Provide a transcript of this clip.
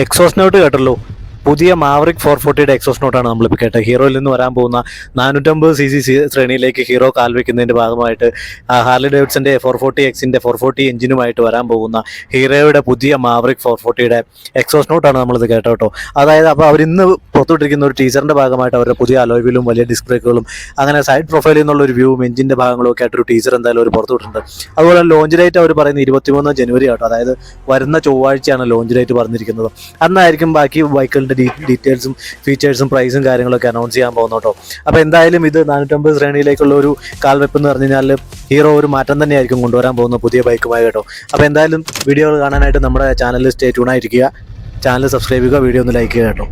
Exhaust not കേട്ടല്ലോ. പുതിയ maverick 440യുടെ exhaust നോട്ടാണ് നമ്മളിപ്പോൾ കേട്ടത്. ഹീറോയിൽ നിന്ന് വരാൻ പോകുന്ന 450cc ശ്രേണിയിലേക്ക് ഹീറോ കാൽവെക്കുന്നതിൻ്റെ ഭാഗമായിട്ട് ഹാർലി ഡേവിഡ്സന്റെ 440Xന്റെ 440 എഞ്ചിനുമായിട്ട് വരാൻ പോകുന്ന ഹീറോയുടെ പുതിയ മാവറിക് 440യുടെ എക്സോസ് നോട്ടാണ് നമ്മളിത് കേട്ടോ കേട്ടോ. അതായത് അപ്പോൾ അവരിന്ന് പുറത്തുവിട്ടിരിക്കുന്ന ഒരു ടീച്ചറിൻ്റെ ഭാഗമായിട്ട് അവരുടെ പുതിയ അലോയ്വിലും വലിയ ഡിസ്ക് ബ്രേക്കുകളും അങ്ങനെ സൈഡ് പ്രൊഫൈലിൽ നിന്നുള്ള ഒരു വ്യൂവും എഞ്ചിൻ്റെ ഭാഗങ്ങളും ഒക്കെ ആയിട്ടൊരു ടീച്ചർ എന്തായാലും അവർ പുറത്തുവിട്ടിട്ടുണ്ട്. അതുപോലെ ലോഞ്ച് ഡേറ്റ് അവർ പറയുന്നത് 23 ജനുവരി ആട്ടോ. അതായത് വരുന്ന ചൊവ്വാഴ്ചയാണ് ലോഞ്ച് ഡേറ്റ് പറഞ്ഞിരിക്കുന്നത്. അന്നായിരിക്കും ബാക്കി ബൈക്കുകളുടെ ഡീറ്റെയിൽസും ഫീച്ചേഴ്സും പ്രൈസും കാര്യങ്ങളൊക്കെ അനൗൺസ് ചെയ്യാൻ പോകുന്നു കേട്ടോ. അപ്പോൾ എന്തായാലും ഇത് 450 ശ്രേണിയിലേക്കുള്ള ഒരു കാൽവെപ്പ് എന്ന് പറഞ്ഞു കഴിഞ്ഞാൽ ഹീറോ ഒരു മാറ്റം തന്നെയായിരിക്കും കൊണ്ടുവരാൻ പോകുന്ന പുതിയ ബൈക്കുമായി കേട്ടോ. അപ്പോൾ എന്തായാലും വീഡിയോകൾ കാണാനായിട്ട് നമ്മുടെ ചാനലിൽ സ്റ്റേ ട്യൂൺ ആയിരിക്കുക. ചാനൽ സബ്സ്ക്രൈബ് ചെയ്യുക, വീഡിയോ ഒന്ന് ലൈക്ക് ചെയ്യുക കേട്ടോ.